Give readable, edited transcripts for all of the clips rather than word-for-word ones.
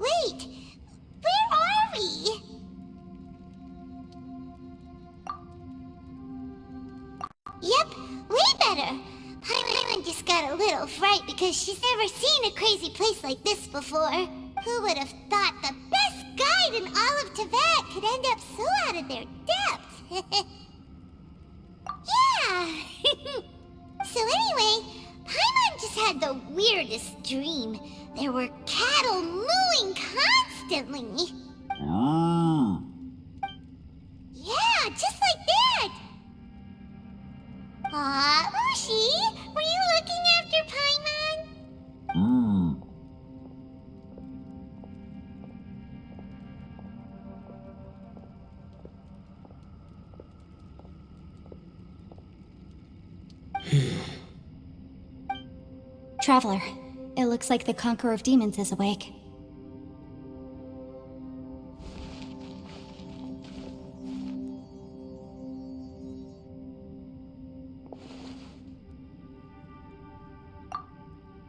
Wait, where are we? Yep, way better. Paimon just got a little fright because she's never seen a crazy place like this before. Who would have thought the best guide in all of Tibet could end up so out of their depth? Yeah! So anyway, Paimon just had the weirdest dream. There were cattle mooing constantly. Yeah, just like that! Aw, Ushi, were you looking after Paimon? Traveler, it looks like the Conqueror of Demons is awake.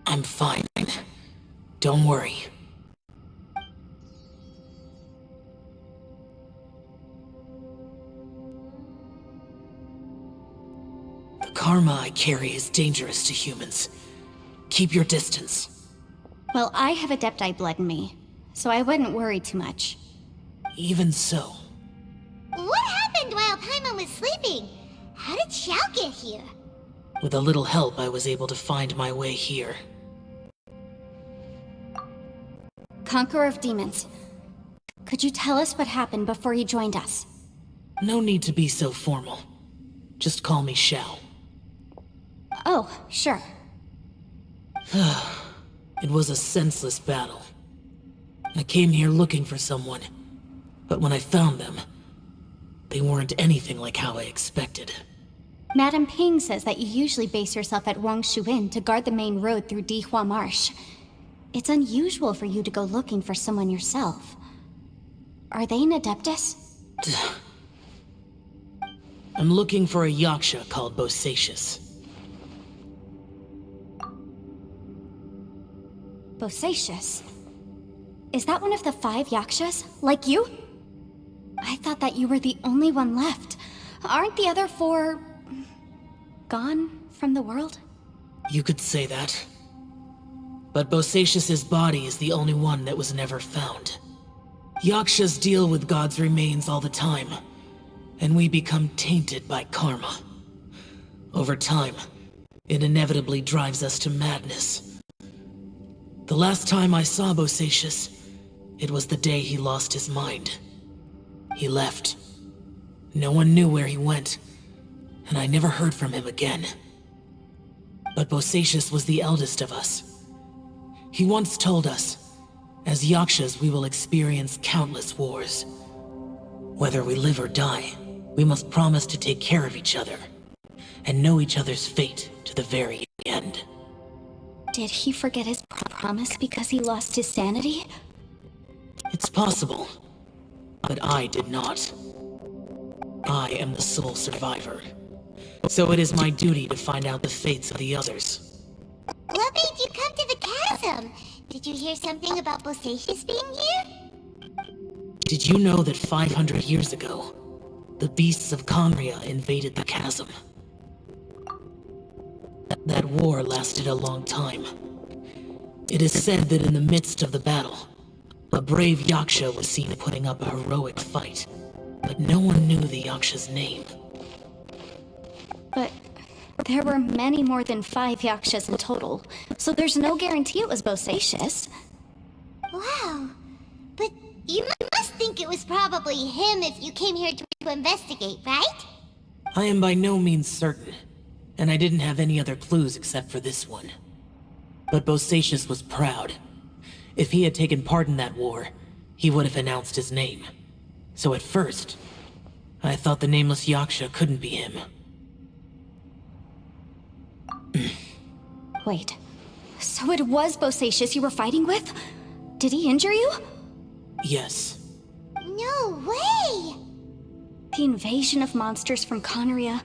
I'm fine. Don't worry. The karma I carry is dangerous to humans. Keep your distance. Well, I have Adepti blood in me, so I wouldn't worry too much. Even so. What happened while Paimon was sleeping? How did Xiao get here? With a little help, I was able to find my way here. Conqueror of Demons, could you tell us what happened before you joined us? No need to be so formal. Just call me Xiao. Oh, sure. It was a senseless battle. I came here looking for someone, but when I found them, they weren't anything like how I expected. Madame Ping says that you usually base yourself at Wangshu Inn to guard the main road through Dihua Marsh. It's unusual for you to go looking for someone yourself. Are they an Adeptus? I'm looking for a Yaksha called Bosacius. Bosacius? Is that one of the 5 Yakshas? Like you? I thought that you were the only one left. Aren't the other 4... gone from the world? You could say that. But Bosacius's body is the only one that was never found. Yakshas deal with God's remains all the time, and we become tainted by karma. Over time, it inevitably drives us to madness. The last time I saw Bosacius, it was the day he lost his mind. He left. No one knew where he went, and I never heard from him again. But Bosacius was the eldest of us. He once told us, as Yakshas we will experience countless wars. Whether we live or die, we must promise to take care of each other, and know each other's fate to the very end. Did he forget his promise because he lost his sanity? It's possible, but I did not. I am the sole survivor, so it is my duty to find out the fates of the others. What made you come to the chasm? Did you hear something about Bosacius being here? Did you know that 500 years ago, the beasts of Conria invaded the chasm? That war lasted a long time. It is said that in the midst of the battle, A brave Yaksha was seen putting up a heroic fight, but no one knew the Yaksha's name. But there were many more than 5 Yakshas in total, so there's no guarantee it was Bosacius. Wow. But you must think it was probably him if you came here to investigate, right? I am by no means certain, and I didn't have any other clues except for this one. But Bosacius was proud. If he had taken part in that war, he would have announced his name. So at first, I thought the nameless Yaksha couldn't be him. Wait, so it was Bosacius you were fighting with? Did he injure you? Yes. No way! The invasion of monsters from Conria,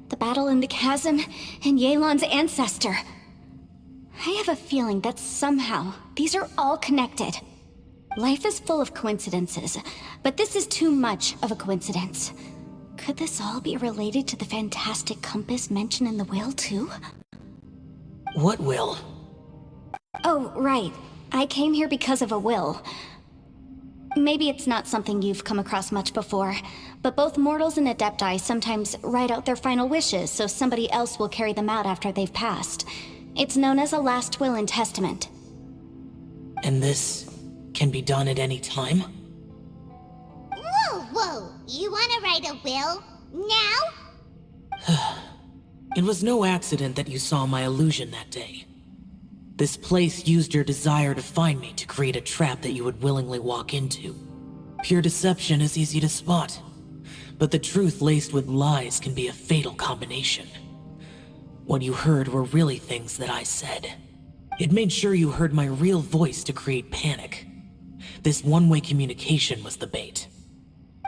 the battle in the chasm, and Yelan's ancestor. I have a feeling that somehow these are all connected. Life is full of coincidences, but this is too much of a coincidence. Could this all be related to the fantastic compass mentioned in the will, too? What will? Oh, right. I came here because of a will. Maybe it's not something you've come across much before, but both mortals and adepti sometimes write out their final wishes so somebody else will carry them out after they've passed. It's known as a last will and testament. And this can be done at any time? Whoa! You wanna write a will? Now? It was no accident that you saw my illusion that day. This place used your desire to find me to create a trap that you would willingly walk into. Pure deception is easy to spot, but the truth laced with lies can be a fatal combination. What you heard were really things that I said. It made sure you heard my real voice to create panic. This one-way communication was the bait.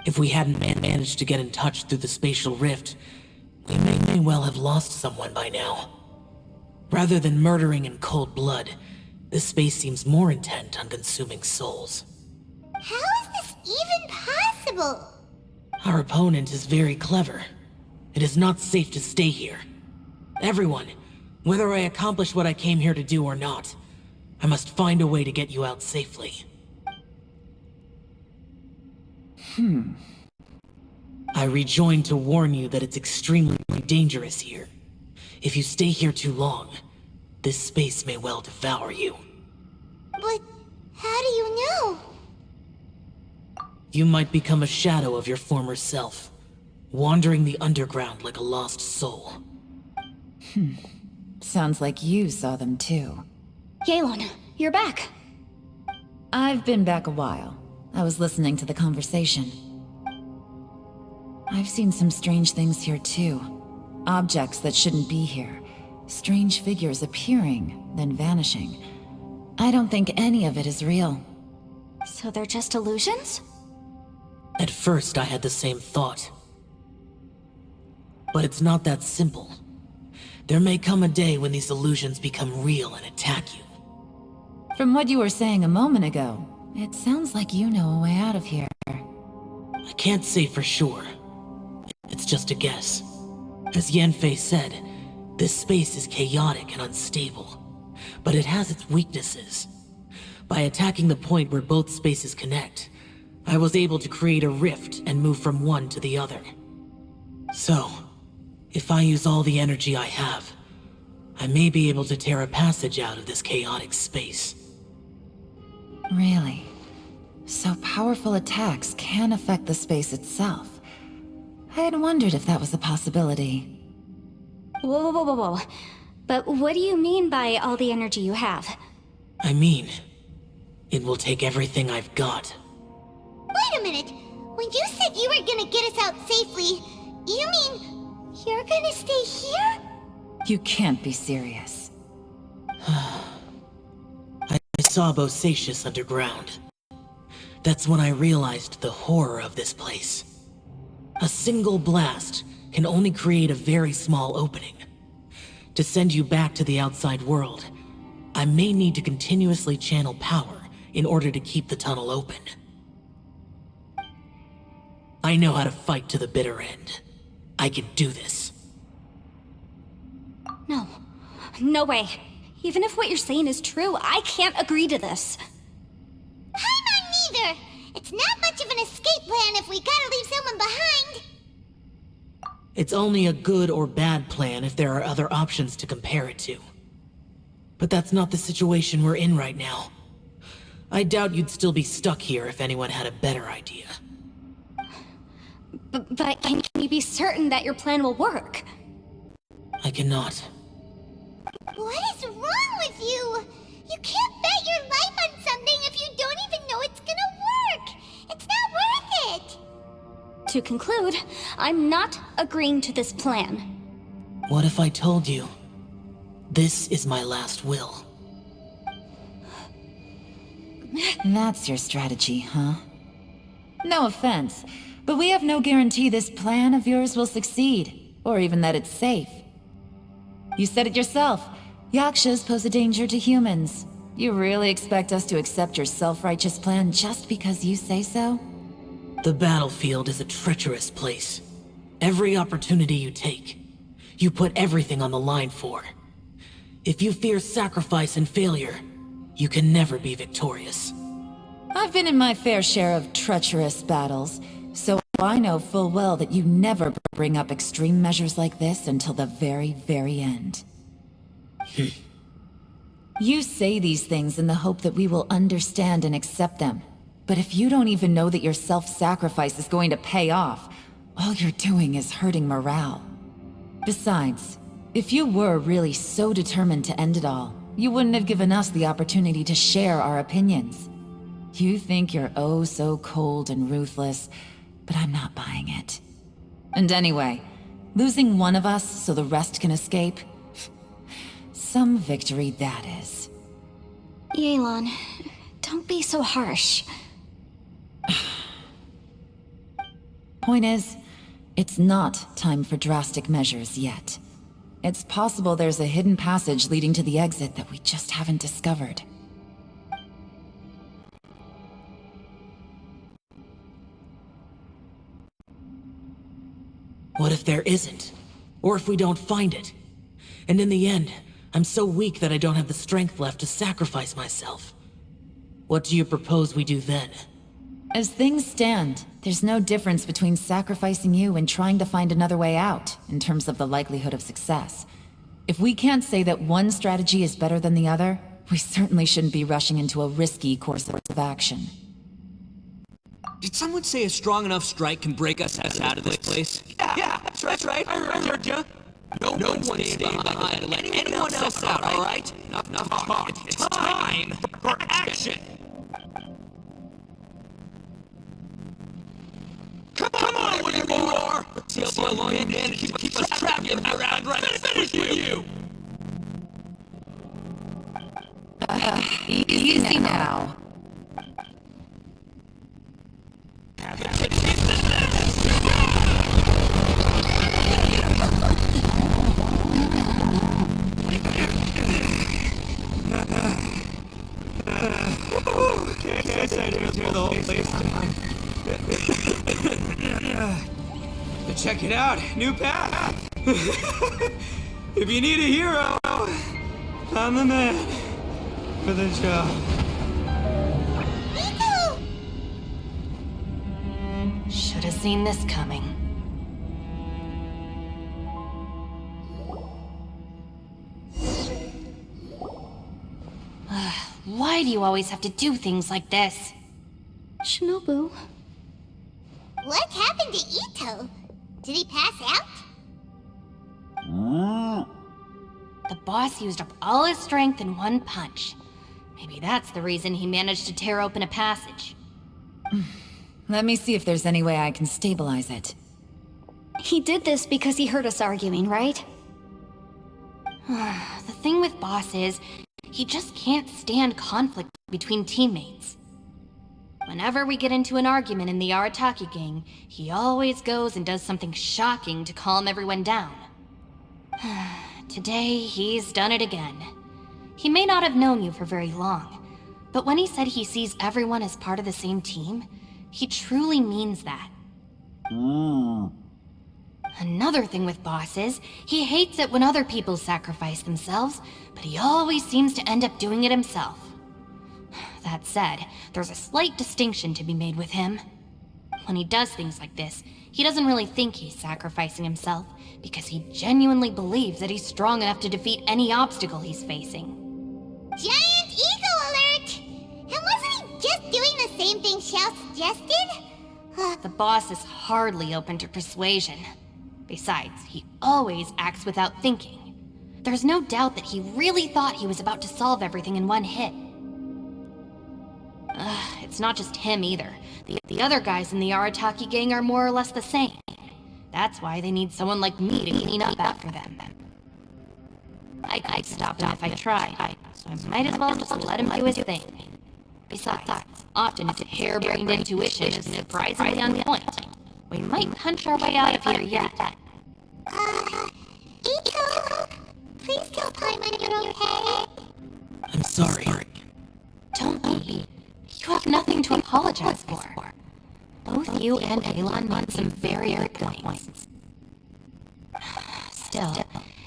If we hadn't managed to get in touch through the spatial rift, we may well have lost someone by now. Rather than murdering in cold blood, this space seems more intent on consuming souls. How is this even possible? Our opponent is very clever. It is not safe to stay here. Everyone, whether I accomplish what I came here to do or not, I must find a way to get you out safely. I rejoined to warn you that it's extremely dangerous here. If you stay here too long, this space may well devour you. But how do you know? You might become a shadow of your former self, wandering the underground like a lost soul. Sounds like you saw them too. Yelan, you're back. I've been back a while. I was listening to the conversation. I've seen some strange things here too. Objects that shouldn't be here. Strange figures appearing, then vanishing. I don't think any of it is real. So they're just illusions? At first, I had the same thought. But it's not that simple. There may come a day when these illusions become real and attack you. From what you were saying a moment ago, it sounds like you know a way out of here. I can't say for sure. It's just a guess. As Yanfei said, this space is chaotic and unstable, but it has its weaknesses. By attacking the point where both spaces connect, I was able to create a rift and move from one to the other. So, if I use all the energy I have, I may be able to tear a passage out of this chaotic space. Really? So powerful attacks can affect the space itself. I had wondered if that was a possibility. Whoa. But what do you mean by all the energy you have? I mean, it will take everything I've got. Wait a minute. When you said you were gonna get us out safely, you mean you're gonna stay here? You can't be serious. I saw Bosacius underground. That's when I realized the horror of this place. A single blast can only create a very small opening. To send you back to the outside world, I may need to continuously channel power in order to keep the tunnel open. I know how to fight to the bitter end. I can do this. No way. Even if what you're saying is true, I can't agree to this. Paimon It's not much of an escape plan if we gotta leave someone behind. It's only a good or bad plan if there are other options to compare it to. But that's not the situation we're in right now. I doubt you'd still be stuck here if anyone had a better idea. But can you be certain that your plan will work? I cannot. What is wrong with you? You can't bet your life on something if you don't even know it's gonna work. It's not worth it. To conclude, I'm not agreeing to this plan. What if I told you, this is my last will? That's your strategy, huh? No offense, but we have no guarantee this plan of yours will succeed, or even that it's safe. You said it yourself. Yakshas pose a danger to humans. You really expect us to accept your self-righteous plan just because you say so? The battlefield is a treacherous place. Every opportunity you take, you put everything on the line for. If you fear sacrifice and failure, you can never be victorious. I've been in my fair share of treacherous battles, so I know full well that you never bring up extreme measures like this until the very, very end. You say these things in the hope that we will understand and accept them. But if you don't even know that your self-sacrifice is going to pay off, all you're doing is hurting morale. Besides, if you were really so determined to end it all, you wouldn't have given us the opportunity to share our opinions. You think you're oh so cold and ruthless, but I'm not buying it. And anyway, losing one of us so the rest can escape? Some victory that is. Yelan, don't be so harsh. Point is, it's not time for drastic measures yet. It's possible there's a hidden passage leading to the exit that we just haven't discovered. What if there isn't? Or if we don't find it? And in the end, I'm so weak that I don't have the strength left to sacrifice myself. What do you propose we do then? As things stand, there's no difference between sacrificing you and trying to find another way out, in terms of the likelihood of success. If we can't say that one strategy is better than the other, we certainly shouldn't be rushing into a risky course of action. Did someone say a strong enough strike can break us out of this place? Yeah, that's right. I heard ya. No one's staying behind to let anyone else out, all right? Enough talk. It's time for action. Come on, whatever you are. See how long you can keep us trapped around right finish with you. Easy now. Check it out, new path. If you need a hero, I'm the man for the job. Nico! Should have seen this coming. Why do you always have to do things like this? Shinobu. What happened to Ito? Did he pass out? The boss used up all his strength in one punch. Maybe that's the reason he managed to tear open a passage. Let me see if there's any way I can stabilize it. He did this because he heard us arguing, right? The thing with Boss is, he just can't stand conflict between teammates. Whenever we get into an argument in the Arataki gang, he always goes and does something shocking to calm everyone down. Today, he's done it again. He may not have known you for very long, but when he said he sees everyone as part of the same team, he truly means that. Another thing with Boss is, he hates it when other people sacrifice themselves, but he always seems to end up doing it himself. That said, there's a slight distinction to be made with him. When he does things like this, he doesn't really think he's sacrificing himself, because he genuinely believes that he's strong enough to defeat any obstacle he's facing. Giant ego alert! And wasn't he just doing the same thing Xiao suggested? The boss is hardly open to persuasion. Besides, he always acts without thinking. There's no doubt that he really thought he was about to solve everything in one hit. It's not just him either. The other guys in the Arataki gang are more or less the same. That's why they need someone like me to clean up after them. I'd stop him if I tried, so I might as well just let him do his thing. Besides, often his harebrained intuition is surprisingly on point. We might punch our way out of here yet. Iko, please tell Paimon you're okay. I'm sorry. Don't be. You have nothing to apologize for. Both you and Elan made some very good points. Still,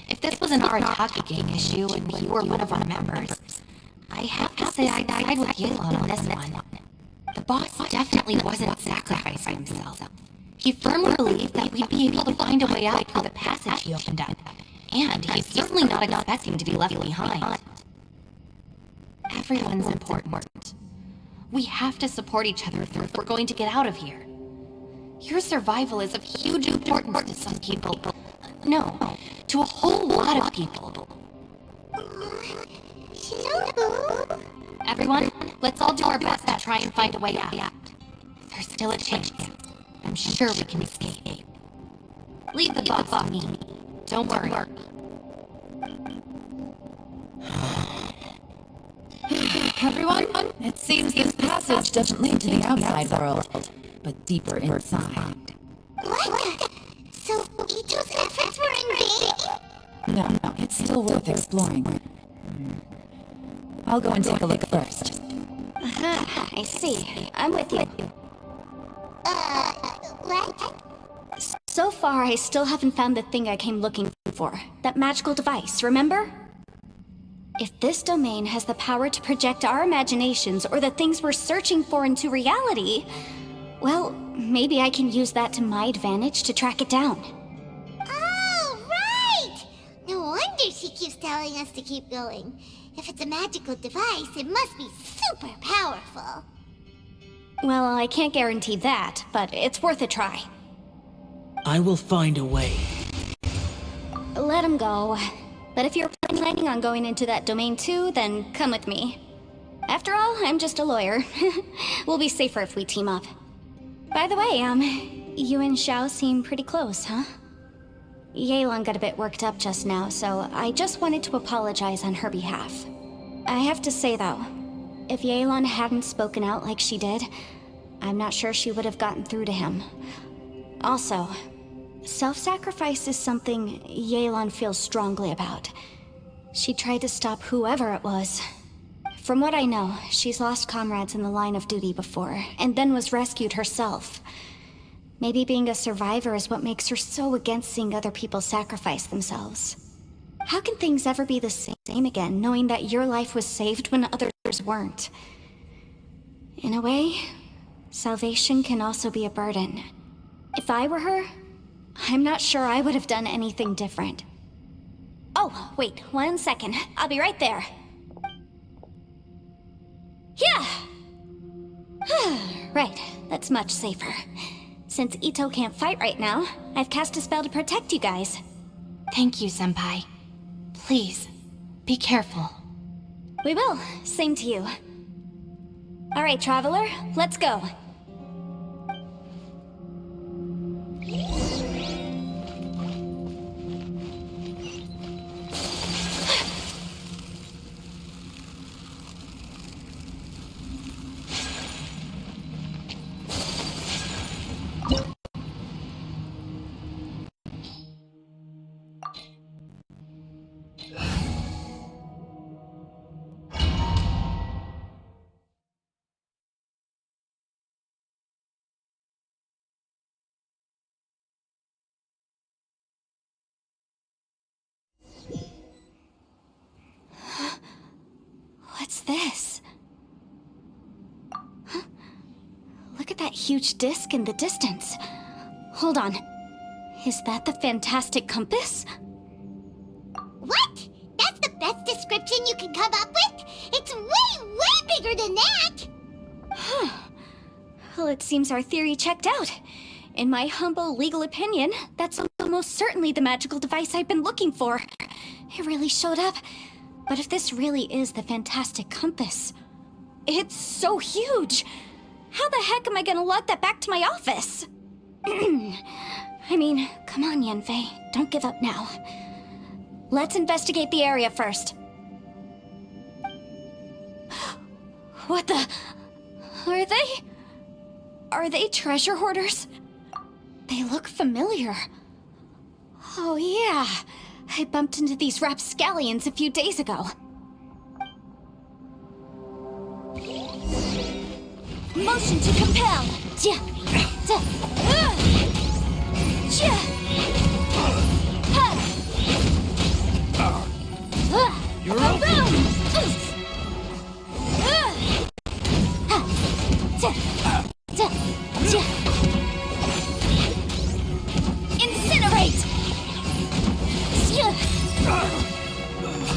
if this was an Arataki gang issue and you were one of our members, I have to say I'd side with Yelan on this one. The boss definitely wasn't sacrificing himself. He firmly believed that we'd be able to find a way out through the passage he opened up, and he's certainly not expecting to be left behind. Everyone's important. We have to support each other if we're going to get out of here. Your survival is of huge importance to some people. No, to a whole lot of people. Everyone, let's all do our best to try and find a way out. There's still a chance. I'm sure we can escape. Leave the boss on me. Don't worry. Everyone, it seems this passage doesn't lead to the outside world, but deeper inside. What? So Ito's efforts were in vain? No, it's still worth exploring. I'll go and take a look first. I see. I'm with you. What? So far, I still haven't found the thing I came looking for. That magical device, remember? If this domain has the power to project our imaginations or the things we're searching for into reality, well, maybe I can use that to my advantage to track it down. Oh, right! No wonder she keeps telling us to keep going. If it's a magical device, it must be super powerful. Well, I can't guarantee that, but it's worth a try. I will find a way. Let him go. But if you're planning on going into that domain too, then come with me. After all, I'm just a lawyer. We'll be safer if we team up. By the way, you and Xiao seem pretty close, huh? Yelan got a bit worked up just now, so I just wanted to apologize on her behalf. I have to say though, if Yelan hadn't spoken out like she did, I'm not sure she would have gotten through to him. Also, self-sacrifice is something Yelan feels strongly about. She tried to stop whoever it was. From what I know, she's lost comrades in the line of duty before, and then was rescued herself. Maybe being a survivor is what makes her so against seeing other people sacrifice themselves. How can things ever be the same again, knowing that your life was saved when others weren't? In a way, salvation can also be a burden. If I were her, I'm not sure I would have done anything different. Oh, wait, 1 second. I'll be right there. Yeah! Right, that's much safer. Since Ito can't fight right now, I've cast a spell to protect you guys. Thank you, Senpai. Please, be careful. We will. Same to you. All right, Traveler, let's go. What's this? that huge disc in the distance. Hold on. Is that the fantastic compass? What? That's the best description you can come up with? It's way bigger than that! Well, it seems our theory checked out. In my humble legal opinion, that's almost certainly the magical device I've been looking for. It really showed up. But if this really is the fantastic compass, it's so huge! How the heck am I gonna lug that back to my office? I mean, come on, Yanfei. Don't give up now. Let's investigate the area first. What the... Are they treasure hoarders? They look familiar. Oh yeah, I bumped into these rapscallions a few days ago. Motion to compel! Ja! Ja! Ja! Ha! You're up! Incinerate!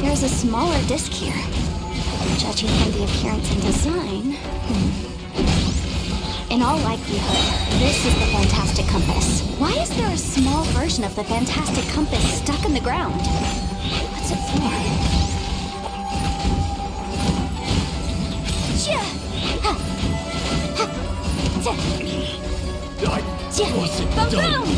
There's a smaller disc here. Judging from the appearance and design... In all likelihood, this is the fantastic compass. Why is there a small version of the fantastic compass stuck in the ground? What's it for? I wasn't done.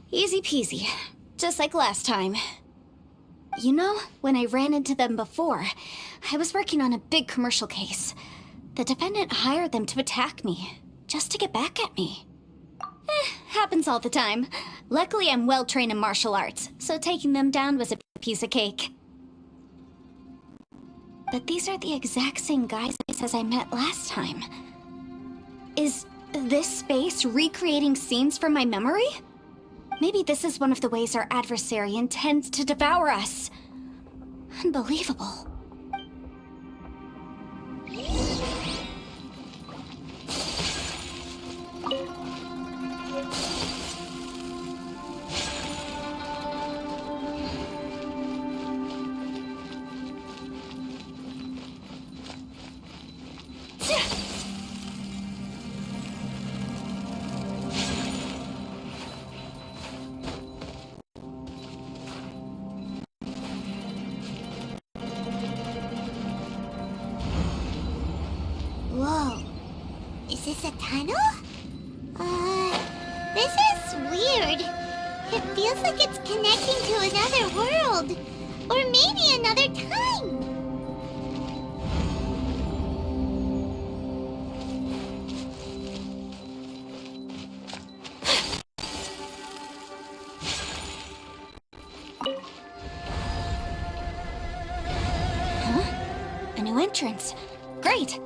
Easy peasy, just like last time. You know, when I ran into them before, I was working on a big commercial case. The defendant hired them to attack me, just to get back at me. Happens all the time. Luckily, I'm well trained in martial arts, so taking them down was a piece of cake. But these are the exact same guys as I met last time. Is this space recreating scenes from my memory? Maybe this is one of the ways our adversary intends to devour us. Unbelievable. Whoa. Is this a tunnel? This is weird. It feels like it's connecting to another world. Or maybe another time. Huh? A new entrance. Great!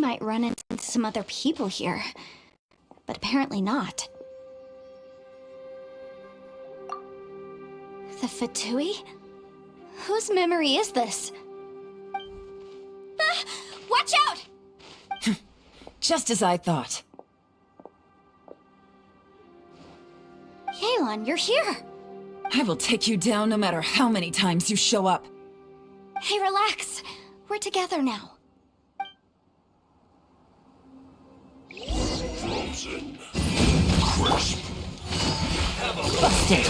might run into some other people here, but apparently not. The Fatui? Whose memory is this? Ah, watch out! Just as I thought. Yelan, you're here! I will take you down no matter how many times you show up. Hey, relax. We're together now. Frozen. Crisp. Busted.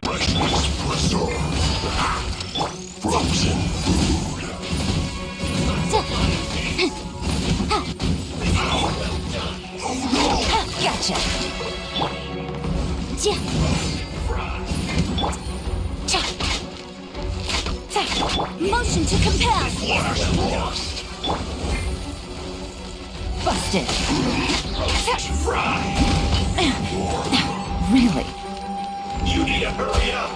Freshness preserved. Frozen food. Gotcha. Motion to compel. Flash lost. Busted. Fry. Really? You need to hurry up.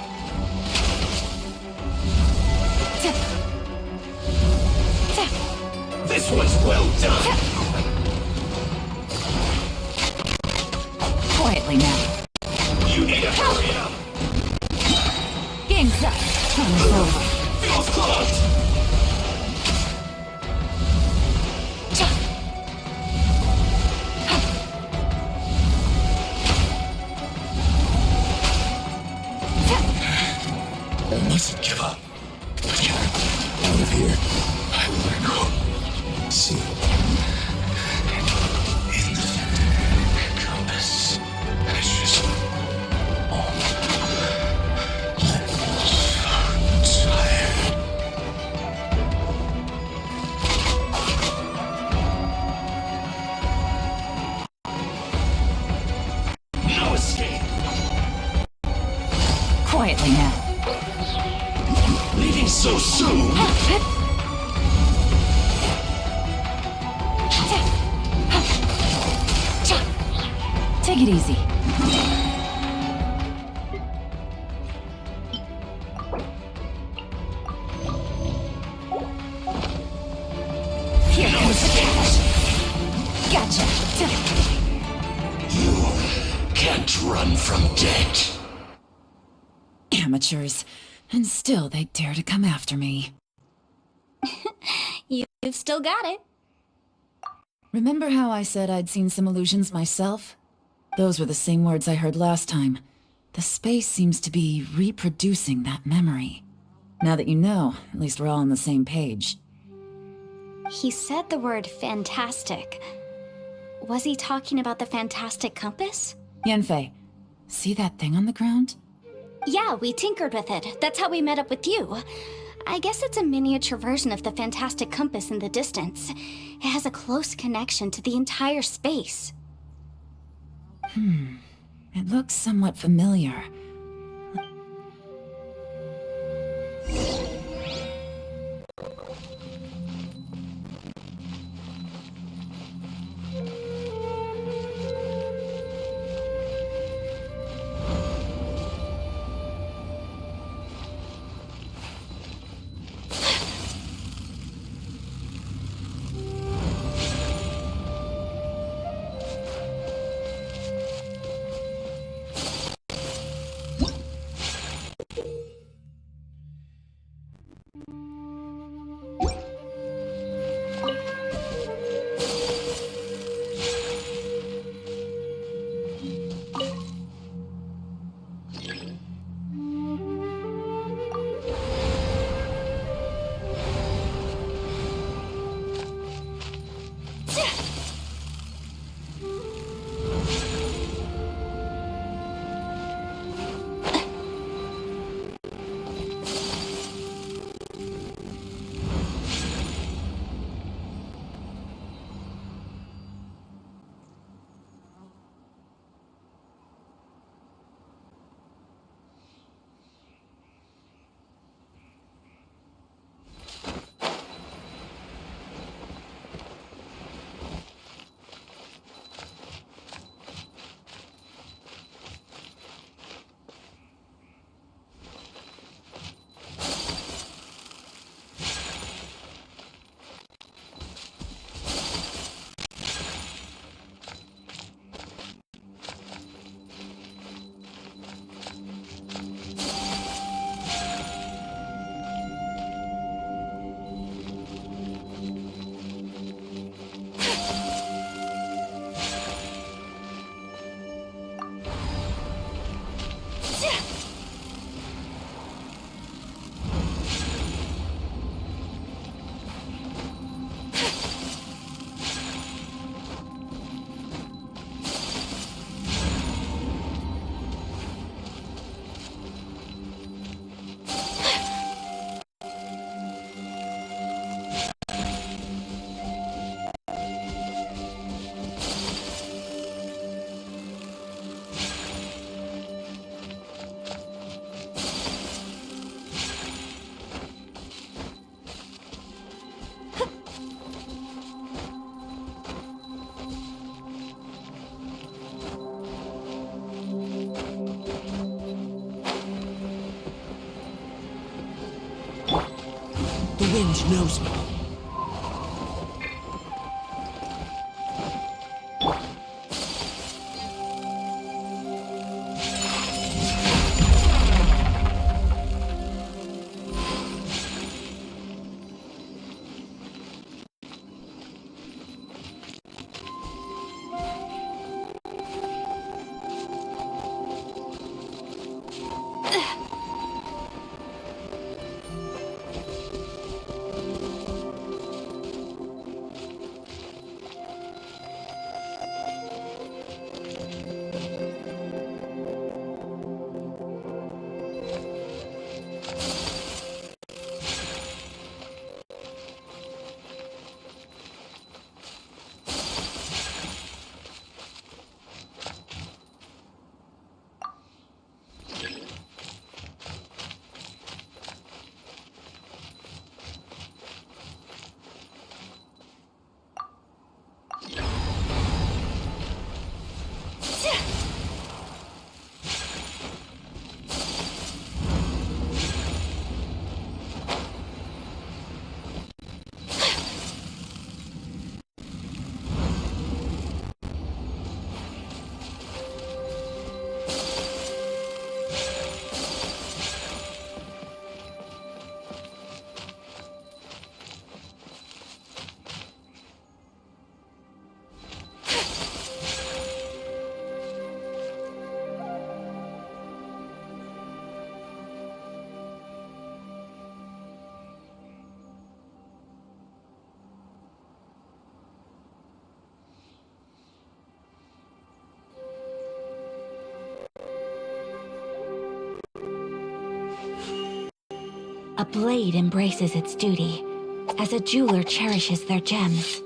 This was well done. Quietly now. You need to hurry up. Game's up. Time's over. Feels close. I mustn't give up. Out of here, I will go. See. In the compass. Ashes. I'm so tired. No escape. Quietly now. Leaving so soon. Take it easy. Here comes the catch. Gotcha. You can't run from death. Amateurs. And still they dare to come after me. You've still got it. Remember how I said I'd seen some illusions myself? Those were the same words I heard last time. The space seems to be reproducing that memory. Now that you know, at least we're all on the same page. He said the word fantastic. Was he talking about the fantastic compass? Yanfei, see that thing on the ground? Yeah, we tinkered with it. That's how we met up with you. I guess it's a miniature version of the fantastic compass in the distance. It has a close connection to the entire space. It looks somewhat familiar. The wind knows me. A blade embraces its duty, as a jeweler cherishes their gems.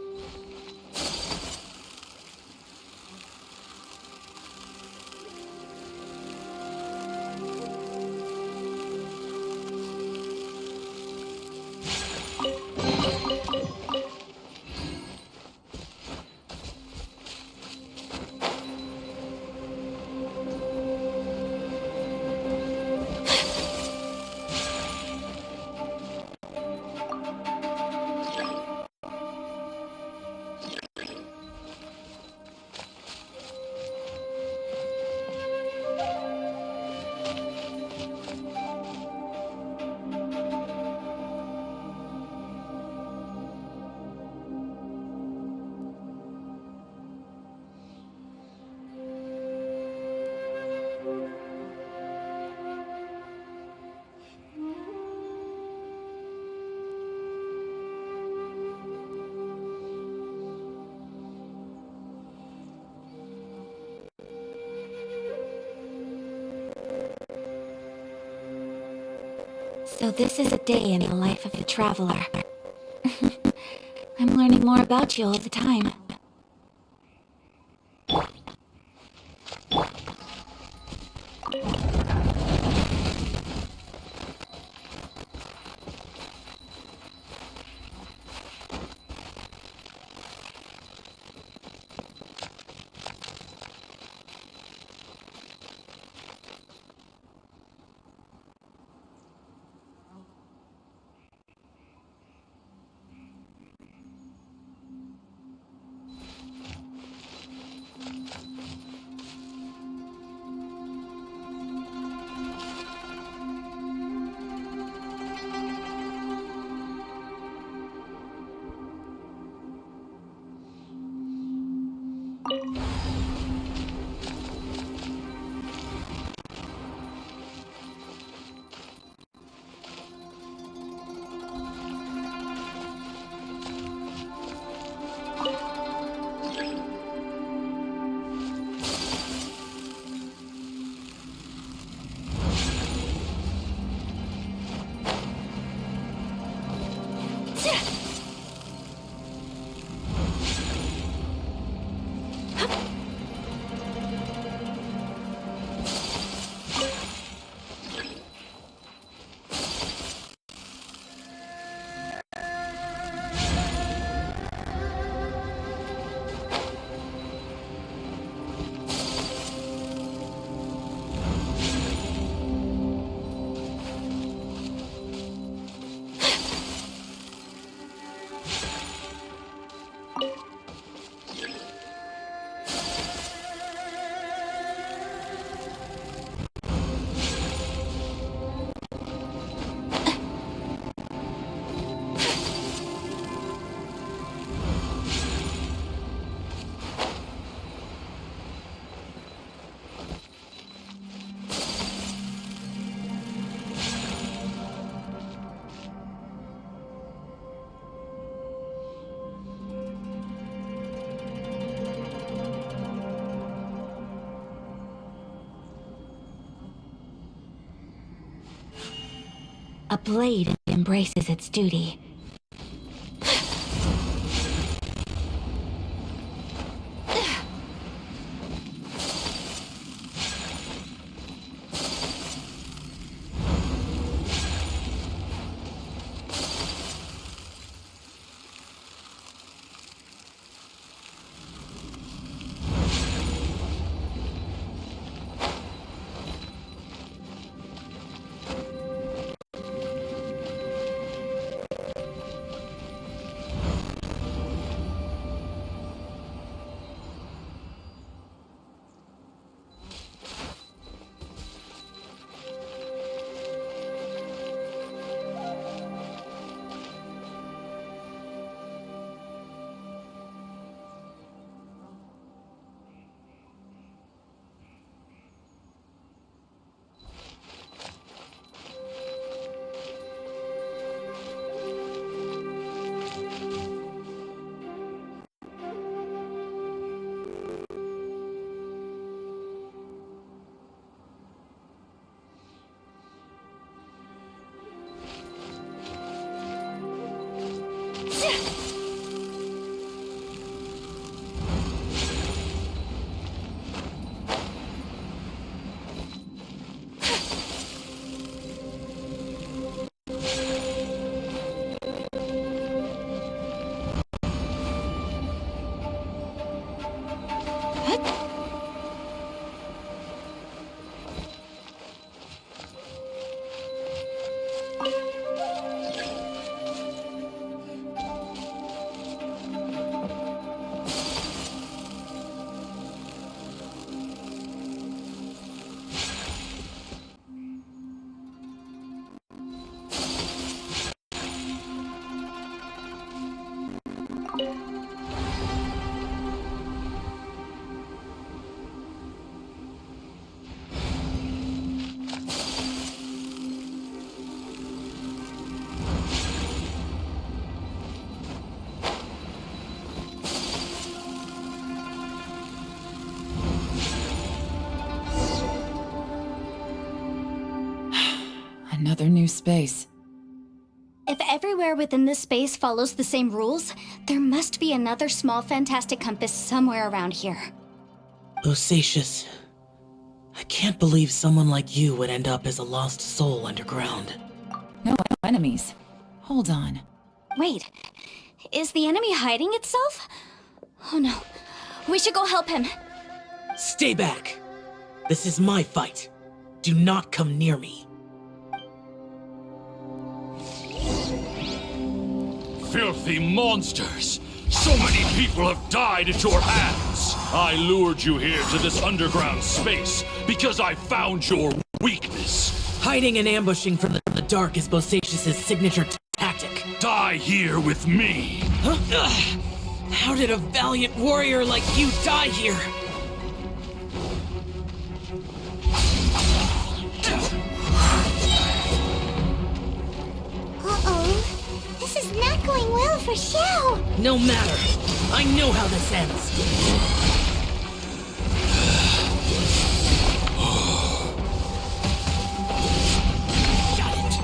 So this is a day in the life of the traveler. I'm learning more about you all the time. blade embraces its duty. Another new space. If everywhere within this space follows the same rules, there must be another small fantastic compass somewhere around here. Bosacious. I can't believe someone like you would end up as a lost soul underground. No enemies. Hold on. Wait, is the enemy hiding itself? Oh no, we should go help him. Stay back! This is my fight. Do not come near me. Filthy monsters! So many people have died at your hands! I lured you here to this underground space because I found your weakness. Hiding and ambushing from the dark is Bosacious's signature tactic. Die here with me! Huh? How did a valiant warrior like you die here? Uh-oh. This is not going well for Xiao. No matter. I know how this ends. Got it.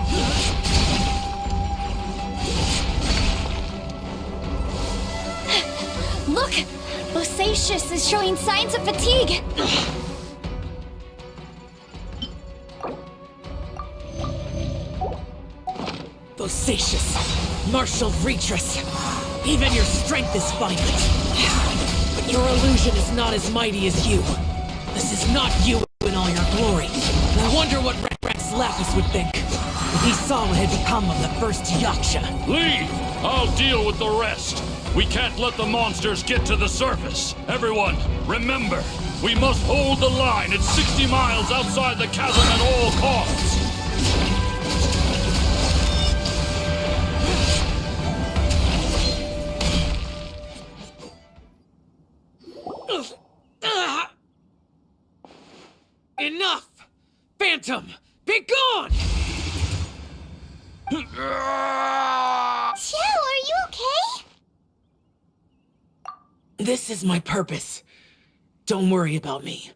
Look! Bosacious is showing signs of fatigue! Bosacious, martial Retris. Even your strength is finite. But your illusion is not as mighty as you. This is not you in all your glory. I wonder what Rex Lapis would think if he saw what had become of the first Yaksha. Leave! I'll deal with the rest. We can't let the monsters get to the surface. Everyone, remember, we must hold the line at 60 miles outside the chasm at all costs. Enough! Phantom, be gone! Xiao, are you okay? This is my purpose. Don't worry about me.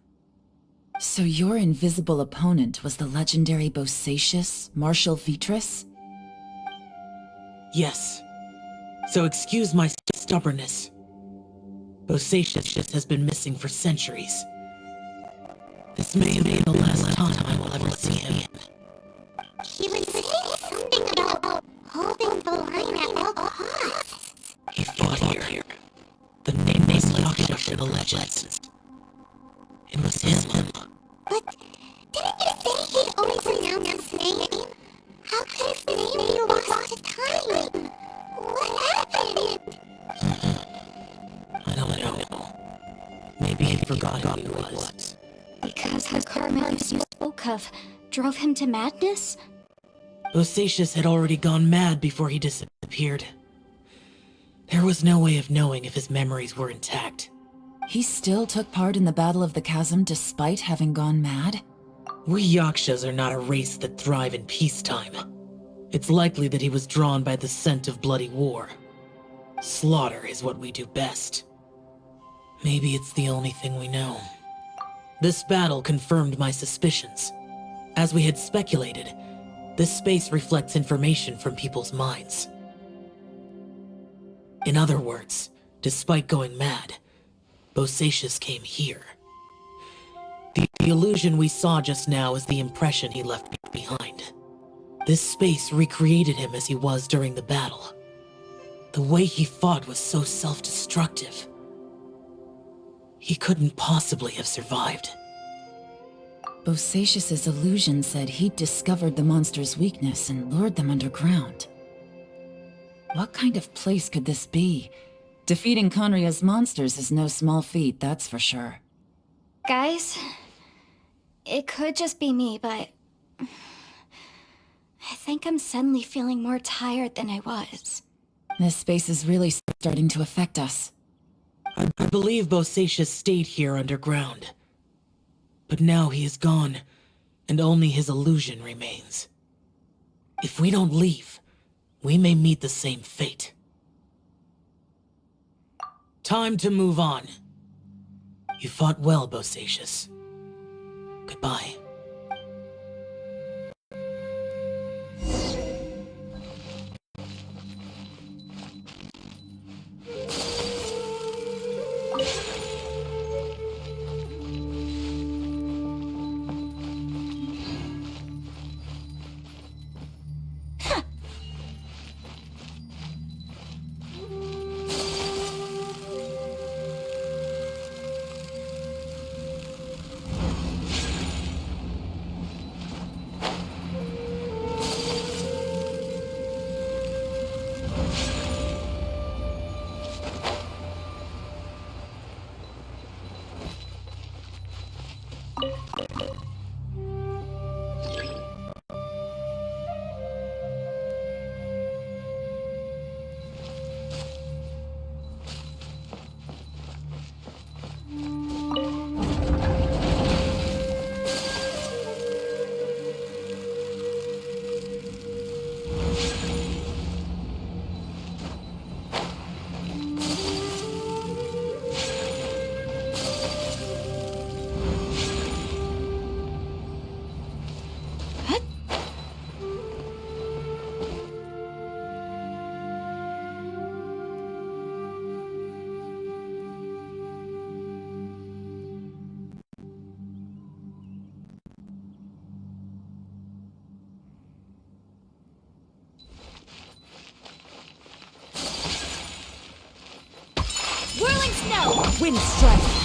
So your invisible opponent was the legendary Bosacious, Martial Vitris? Yes. So excuse my stubbornness. Bosacius has been missing for centuries. This may be the last time I will ever see him. He was saying something about holding the line at all costs. He fought here. The nameless Yaksha for the legends. It was him. But didn't you say he'd always announce his name? How could his name be lost to time? What happened? I don't know. Maybe he forgot who he was. Because the karma you spoke of drove him to madness? Bosacius had already gone mad before he disappeared. There was no way of knowing if his memories were intact. He still took part in the Battle of the Chasm despite having gone mad? We Yakshas are not a race that thrive in peacetime. It's likely that he was drawn by the scent of bloody war. Slaughter is what we do best. Maybe it's the only thing we know. This battle confirmed my suspicions. As we had speculated, this space reflects information from people's minds. In other words, despite going mad, Bosacius came here. The illusion we saw just now is the impression he left behind. This space recreated him as he was during the battle. The way he fought was so self-destructive. He couldn't possibly have survived. Bosacius's illusion said he'd discovered the monster's weakness and lured them underground. What kind of place could this be? Defeating Conria's monsters is no small feat, that's for sure. Guys, it could just be me, but I think I'm suddenly feeling more tired than I was. This space is really starting to affect us. I believe Bosacius stayed here underground. But now he is gone, and only his illusion remains. If we don't leave, we may meet the same fate. Time to move on. You fought well, Bosacius. Goodbye. Whirling snow! Wind strike!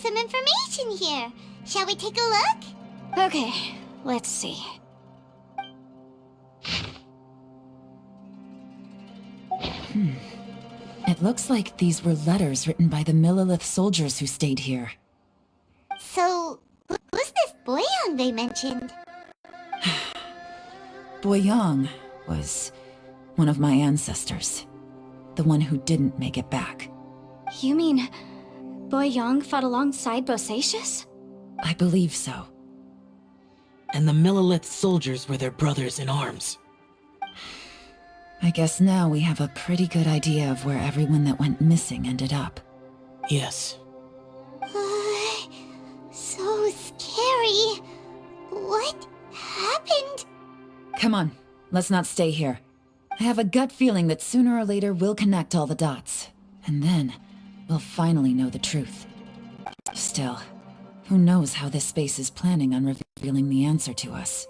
some information here. Shall we take a look? Okay, let's see. It looks like these were letters written by the Millelith soldiers who stayed here. So, who's this Boyang they mentioned? Boyang was one of my ancestors. The one who didn't make it back. You mean Boyang fought alongside Bosacius? I believe so. And the Millelith soldiers were their brothers in arms. I guess now we have a pretty good idea of where everyone that went missing ended up. Yes. So scary. What happened? Come on, let's not stay here. I have a gut feeling that sooner or later we'll connect all the dots. And then, we'll finally know the truth. Still, who knows how this space is planning on revealing the answer to us.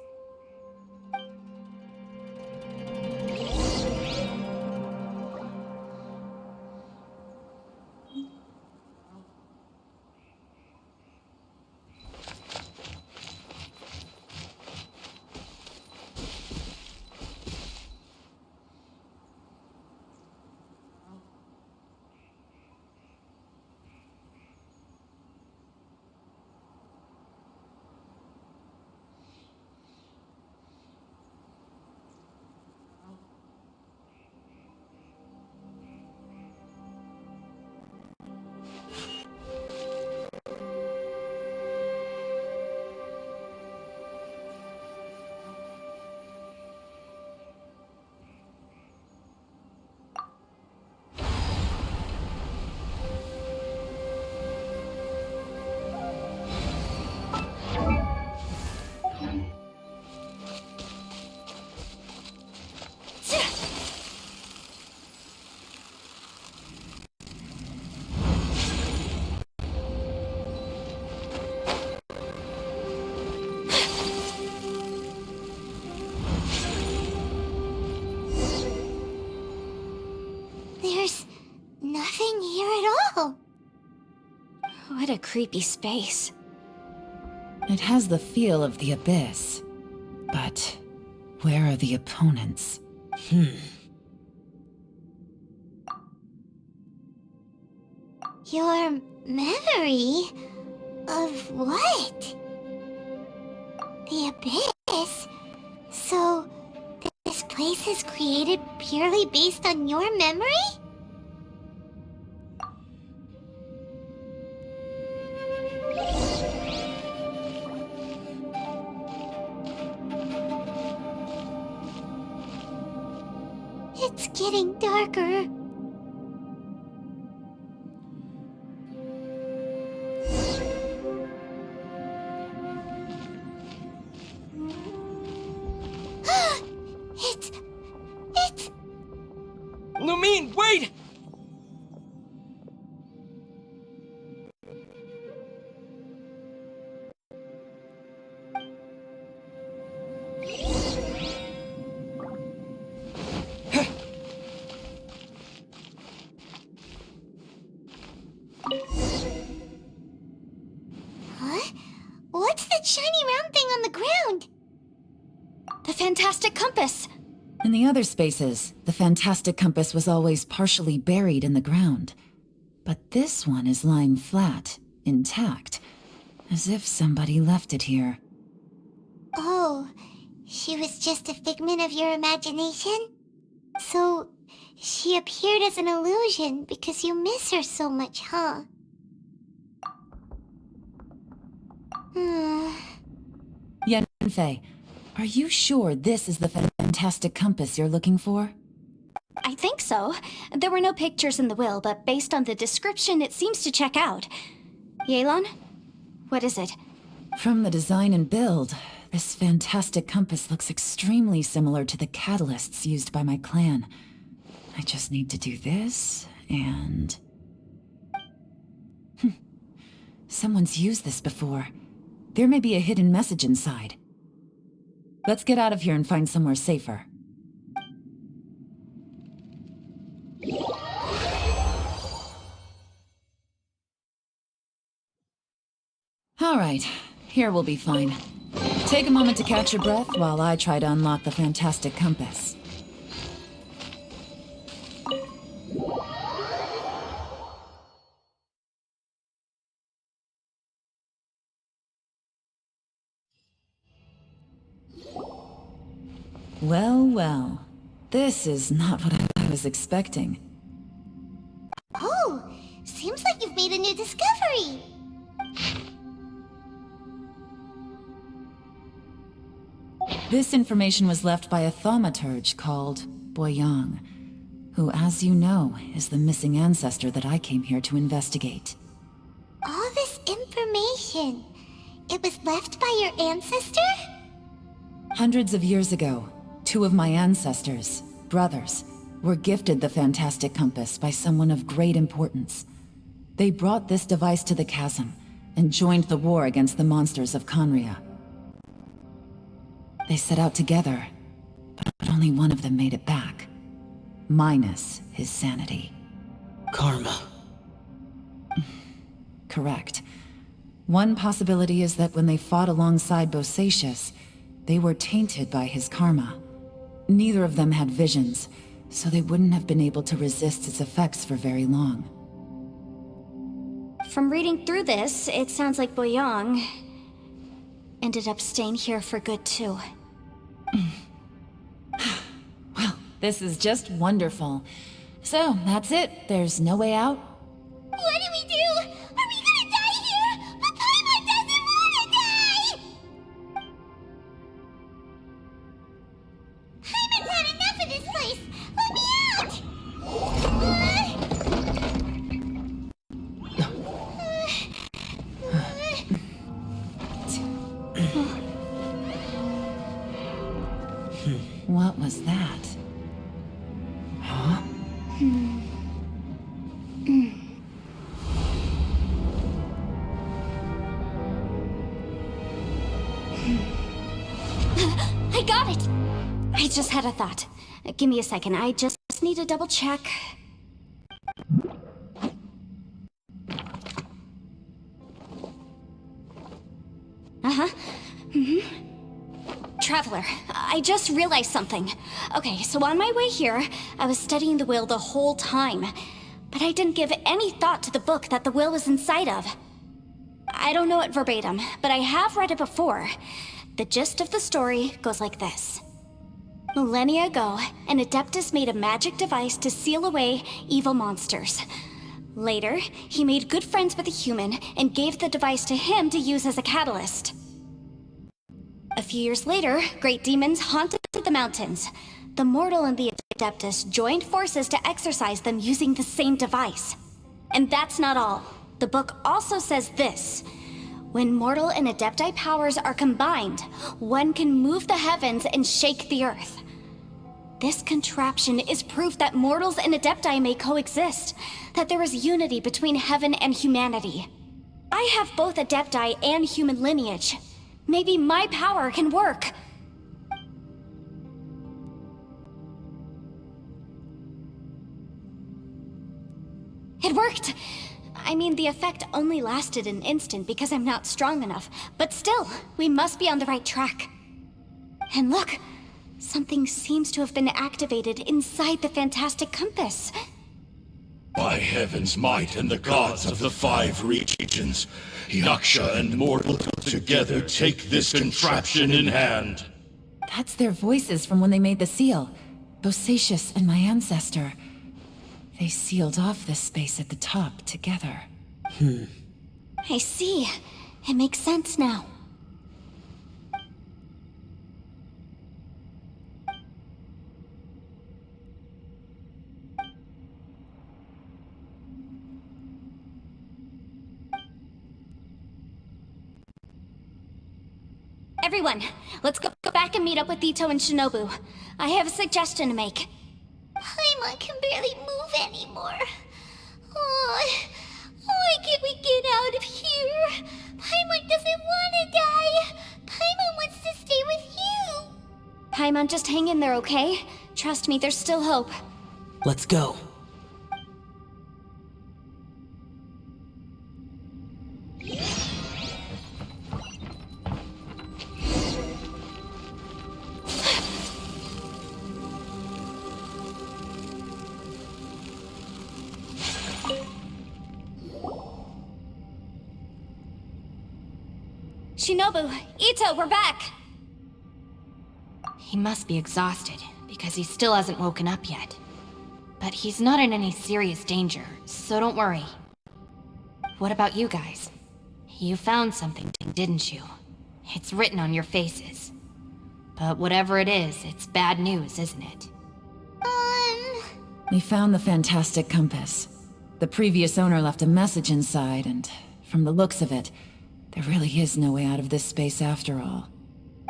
There's nothing here at all. What a creepy space. It has the feel of the Abyss. But where are the opponents? Your memory of what? The Abyss? So, this place is created purely based on your memory? It's getting darker. It's... Lumine, wait! Huh? What's that shiny round thing on the ground? The fantastic compass! In the other spaces, the fantastic compass was always partially buried in the ground. But this one is lying flat, intact, as if somebody left it here. Oh, she was just a figment of your imagination? So, she appeared as an illusion because you miss her so much, huh? Yanfei, are you sure this is the fantastic compass you're looking for? I think so. There were no pictures in the will, but based on the description, it seems to check out. Yelan? What is it? From the design and build, this fantastic compass looks extremely similar to the catalysts used by my clan. I just need to do this, and... Someone's used this before. There may be a hidden message inside. Let's get out of here and find somewhere safer. All right, here we'll be fine. Take a moment to catch your breath while I try to unlock the fantastic compass. Well, well. This is not what I was expecting. Oh, seems like you've made a new discovery. This information was left by a thaumaturge called Boyang, who, as you know, is the missing ancestor that I came here to investigate. All this information, it was left by your ancestor? Hundreds of years ago, 2 of my ancestors, brothers, were gifted the fantastic compass by someone of great importance. They brought this device to the chasm and joined the war against the monsters of Conria. They set out together, but only one of them made it back. Minus his sanity. Karma. Correct. One possibility is that when they fought alongside Bosacius, they were tainted by his karma. Neither of them had visions, so they wouldn't have been able to resist its effects for very long. From reading through this, it sounds like Boyang ended up staying here for good too. Well, this is just wonderful. So, that's it. There's no way out. What do we do? Are we gonna die here? But Paimon doesn't wanna die! Paimon's had enough of this place! Let me out! What was that? Huh? I got it! I just had a thought. Give me a second, I just need to double check. Uh-huh. Traveler, I just realized something. Okay, so on my way here, I was studying the will the whole time, but I didn't give any thought to the book that the will was inside of. I don't know it verbatim, but I have read it before. The gist of the story goes like this. Millennia ago, an Adeptus made a magic device to seal away evil monsters. Later, he made good friends with a human and gave the device to him to use as a catalyst. A few years later, great demons haunted the mountains. The mortal and the Adeptus joined forces to exorcise them using the same device. And that's not all. The book also says this. When mortal and Adepti powers are combined, one can move the heavens and shake the earth. This contraption is proof that mortals and Adepti may coexist, that there is unity between heaven and humanity. I have both Adepti and human lineage. Maybe my power can work. It worked! I mean, the effect only lasted an instant because I'm not strong enough, but still, we must be on the right track. And look, something seems to have been activated inside the fantastic compass. By heaven's might and the gods of the 5 regions, Yaksha and mortal together take this contraption in hand. That's their voices from when they made the seal. Bosacius and my ancestor. They sealed off this space at the top together. I see. It makes sense now. Everyone, let's go back and meet up with Ito and Shinobu. I have a suggestion to make. Paimon can barely move anymore. Oh, why can't we get out of here? Paimon doesn't want to die. Paimon wants to stay with you. Paimon, just hang in there, okay? Trust me, there's still hope. Let's go. Shinobu, Ito, we're back! He must be exhausted, because he still hasn't woken up yet. But he's not in any serious danger, so don't worry. What about you guys? You found something, didn't you? It's written on your faces. But whatever it is, it's bad news, isn't it? We found the fantastic compass. The previous owner left a message inside, and from the looks of it, there really is no way out of this space after all.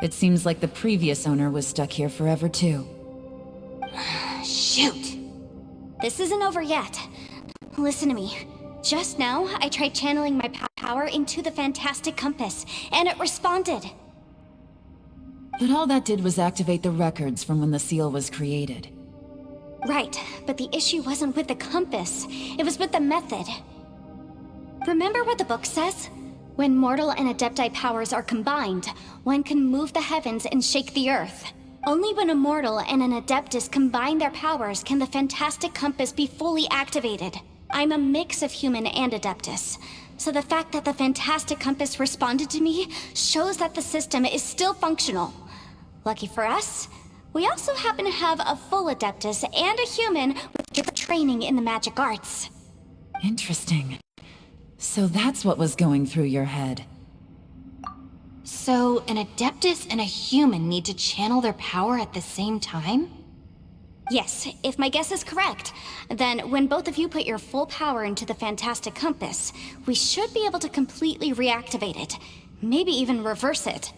It seems like the previous owner was stuck here forever too. Shoot! This isn't over yet. Listen to me. Just now, I tried channeling my power into the fantastic compass, and it responded. But all that did was activate the records from when the seal was created. Right, but the issue wasn't with the compass. It was with the method. Remember what the book says? When mortal and Adepti powers are combined, one can move the heavens and shake the earth. Only when a mortal and an Adeptus combine their powers can the fantastic compass be fully activated. I'm a mix of human and Adeptus, so the fact that the fantastic compass responded to me shows that the system is still functional. Lucky for us, we also happen to have a full Adeptus and a human with training in the magic arts. Interesting. So that's what was going through your head. So, an Adeptus and a human need to channel their power at the same time? Yes, if my guess is correct, then when both of you put your full power into the fantastic compass, we should be able to completely reactivate it, maybe even reverse it.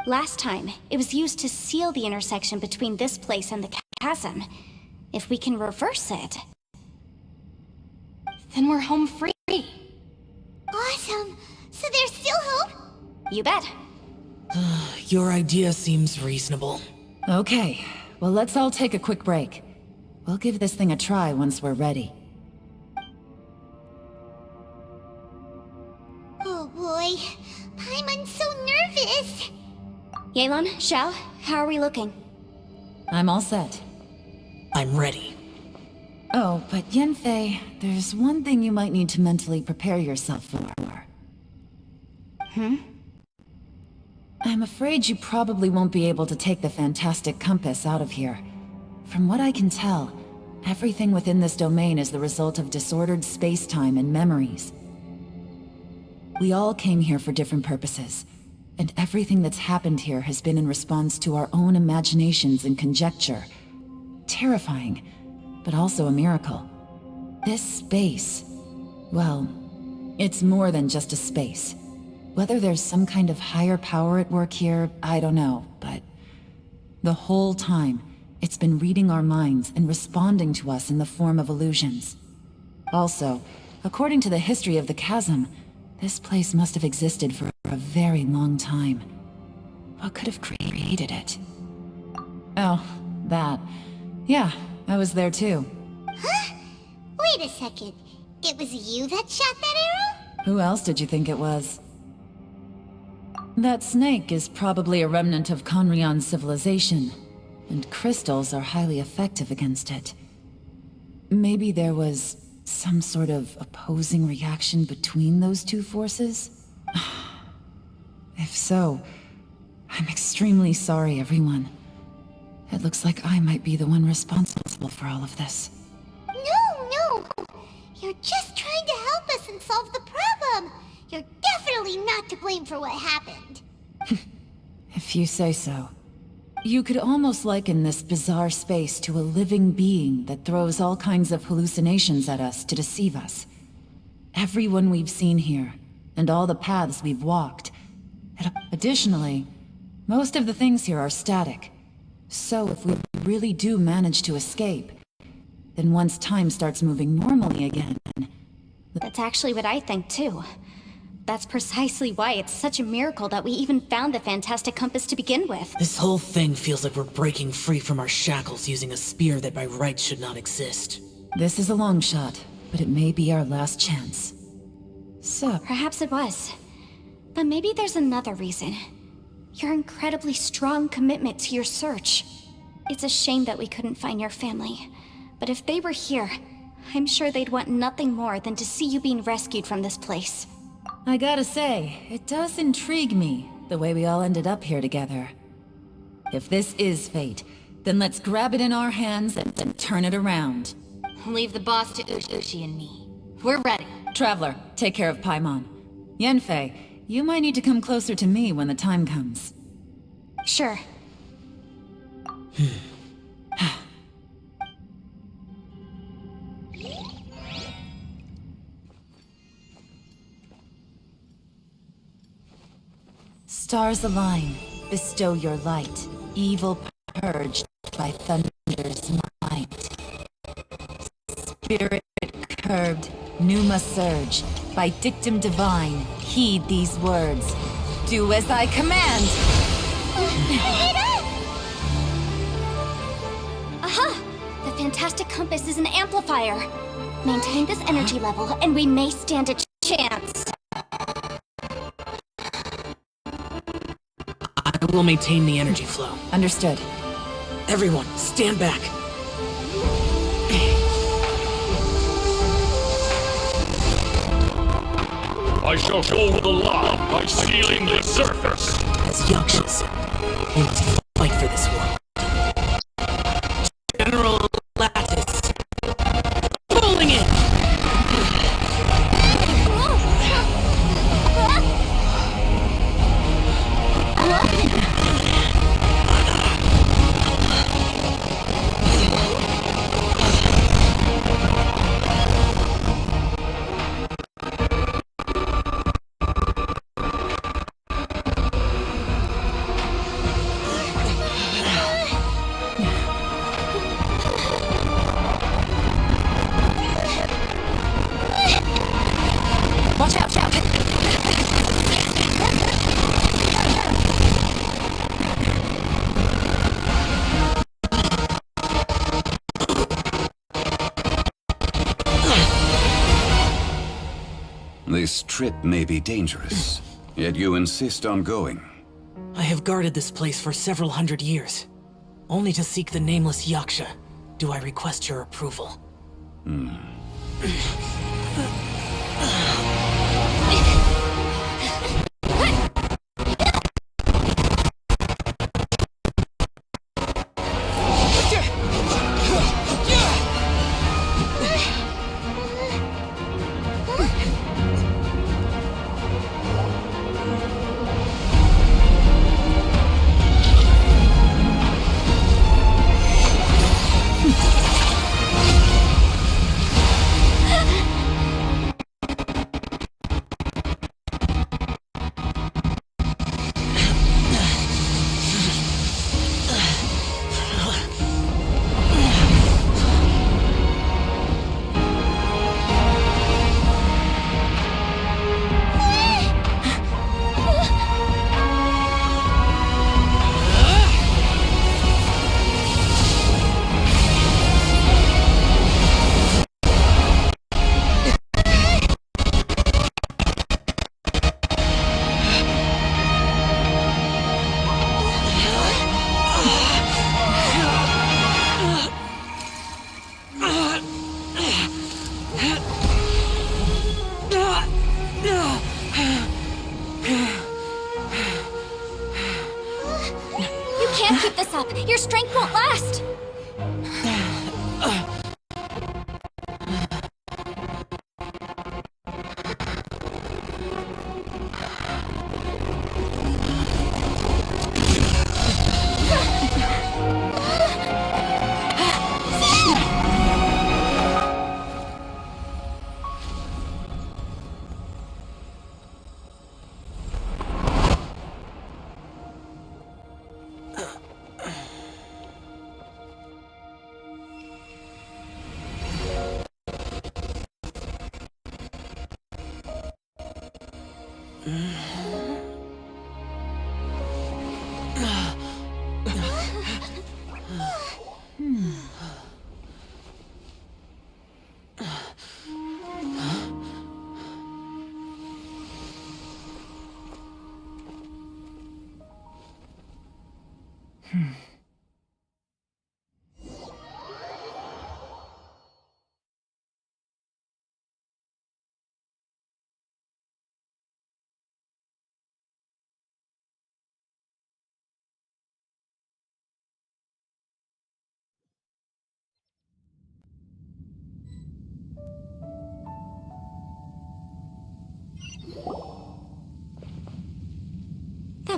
Last time, it was used to seal the intersection between this place and the chasm. If we can reverse it... Then we're home free. Awesome! So there's still hope? You bet. Your idea seems reasonable. Okay, well let's all take a quick break. We'll give this thing a try once we're ready. Oh boy, Paimon's so nervous! Yelan, Xiao, how are we looking? I'm all set. I'm ready. Oh, but Yanfei, there's one thing you might need to mentally prepare yourself for. I'm afraid you probably won't be able to take the fantastic compass out of here. From what I can tell, everything within this domain is the result of disordered space-time and memories. We all came here for different purposes, and everything that's happened here has been in response to our own imaginations and conjecture. Terrifying, but also a miracle. This space, well, it's more than just a space. Whether there's some kind of higher power at work here, I don't know, but the whole time, it's been reading our minds and responding to us in the form of illusions. Also, according to the history of the chasm, this place must have existed for a very long time. What could have created it? Oh, that. Yeah, I was there too. Huh? Wait a second. It was you that shot that arrow? Who else did you think it was? That snake is probably a remnant of Conrion's civilization, and crystals are highly effective against it. Maybe there was some sort of opposing reaction between those two forces? If so, I'm extremely sorry, everyone. It looks like I might be the one responsible for all of this. No! You're just trying to help us and solve the problem! You're definitely not to blame for what happened. If you say so. You could almost liken this bizarre space to a living being that throws all kinds of hallucinations at us to deceive us. Everyone we've seen here, and all the paths we've walked. Additionally, most of the things here are static. So if we really do manage to escape, then once time starts moving normally again... That's actually what I think too. That's precisely why it's such a miracle that we even found the fantastic compass to begin with. This whole thing feels like we're breaking free from our shackles using a spear that by rights should not exist. This is a long shot, but it may be our last chance. So... Perhaps it was. But maybe there's another reason. Your incredibly strong commitment to your search. It's a shame that we couldn't find your family. But if they were here, I'm sure they'd want nothing more than to see you being rescued from this place. I gotta say, it does intrigue me, the way we all ended up here together. If this is fate, then let's grab it in our hands and turn it around. Leave the boss to Ushi and me. We're ready. Traveler, take care of Paimon. Yanfei, you might need to come closer to me when the time comes. Sure. Stars align, bestow your light, evil purged by thunder's might. Spirit curbed, pneuma surge, by dictum divine, heed these words. Do as I command! Aha! The fantastic compass is an amplifier. Maintain this energy level, and we may stand a chance. I will maintain the energy flow. Understood. Everyone, stand back. I shall hold the line by sealing the surface. As Yakshas, we must fight for this world. General Lattice, pulling it! Watch out, shout! This trip may be dangerous, yet you insist on going. I have guarded this place for several hundred years. Only to seek the nameless Yaksha do I request your approval. You can't keep this up. Your strength won't last.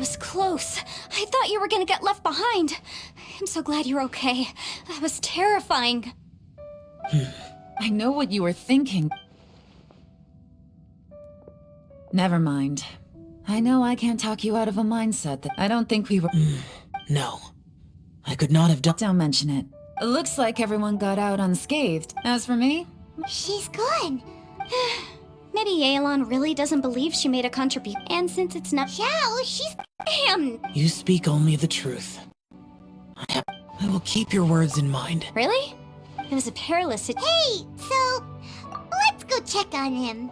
was close. I thought you were gonna get left behind. I'm so glad you're okay. That was terrifying. I know what you were thinking. Never mind. I know I can't talk you out of a mindset that I don't think we were... No. I could not have done... Don't mention it. It looks like everyone got out unscathed. As for me, She's gone. Maybe Yelan really doesn't believe she made a contribution. And since it's not... Xiao, she's... Damn! You speak only the truth. I will keep your words in mind. Really? It was a perilous Hey, so... Let's go check on him.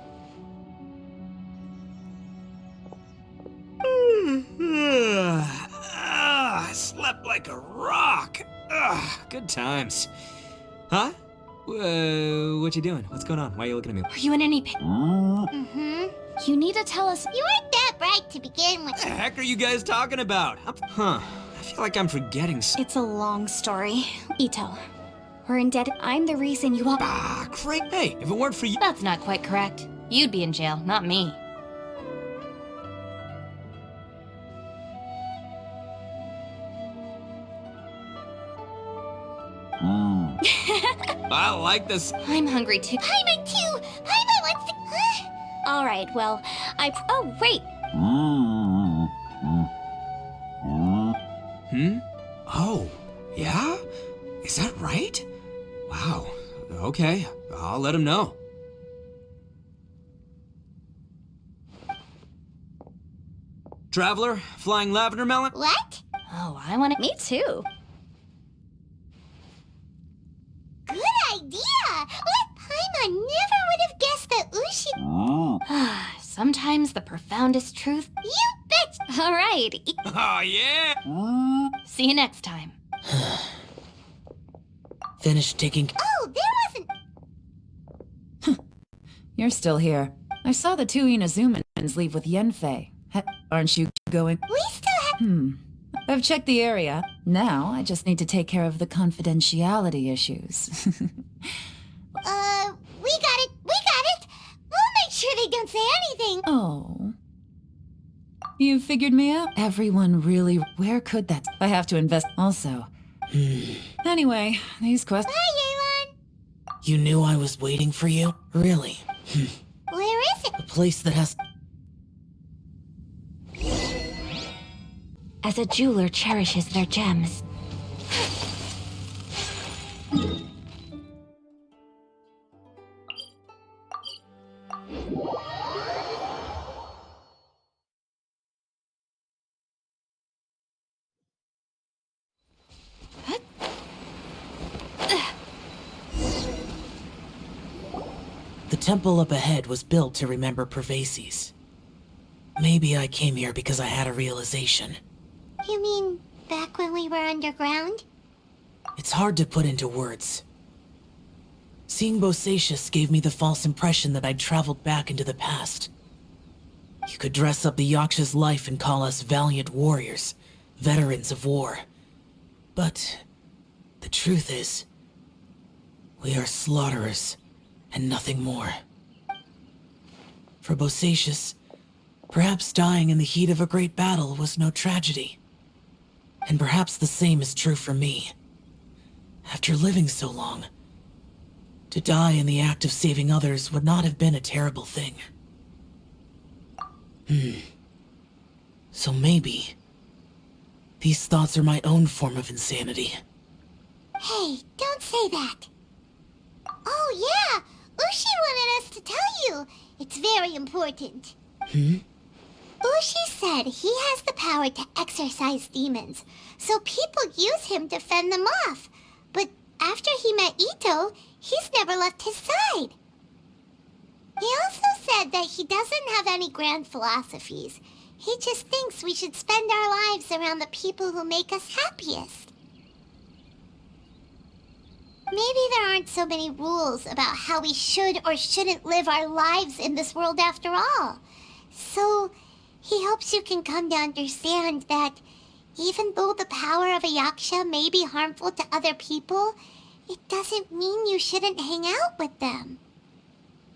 Slept like a rock. Good times. Huh? What you doing? What's going on? Why are you looking at me? Are you in any pain? Mm-hmm. You need to tell us... You weren't that bright to begin with. What the heck are you guys talking about? I feel like I'm forgetting It's a long story. Ito, we're indebted. I'm the reason you all... Great. Hey, if it weren't for you... That's not quite correct. You'd be in jail, not me. I like this. I'm hungry too. Paimon too! Paimon wants to... All right, well, Oh, wait. Oh, yeah? Is that right? Wow. Okay, I'll let him know. Traveler, flying lavender melon? What? Oh, I want to... Me too. Good idea! What? Paimon never would have guessed that Ushi... Sometimes the profoundest truth... You bet! All right. Oh, yeah? See you next time. Finish taking... Oh, there wasn't... you're still here. I saw the two Inazumans leave with Yenfei. Aren't you going? We still have... I've checked the area. Now, I just need to take care of the confidentiality issues. We got it! We got it! We'll make sure they don't say anything! Oh. You figured me out? Everyone really... Where could that... I have to invest... Also. Anyway, these questions... Hi, Yelan! You knew I was waiting for you? Really? Where is it? A place that has... As a jeweler cherishes their gems. The temple up ahead was built to remember Pervases. Maybe I came here because I had a realization. You mean back when we were underground? It's hard to put into words. Seeing Bosacius gave me the false impression that I'd traveled back into the past. You could dress up the Yaksha's life and call us valiant warriors, veterans of war. But the truth is, we are slaughterers and nothing more. For Bosacius, perhaps dying in the heat of a great battle was no tragedy. And perhaps the same is true for me. After living so long, to die in the act of saving others would not have been a terrible thing. So maybe these thoughts are my own form of insanity. Hey, don't say that. Oh yeah, Ushi wanted us to tell you. It's very important. Ushi said he has the power to exorcise demons, so people use him to fend them off. But after he met Ito, he's never left his side. He also said that he doesn't have any grand philosophies. He just thinks we should spend our lives around the people who make us happiest. Maybe there aren't so many rules about how we should or shouldn't live our lives in this world after all. So, he hopes you can come to understand that even though the power of a yaksha may be harmful to other people, it doesn't mean you shouldn't hang out with them.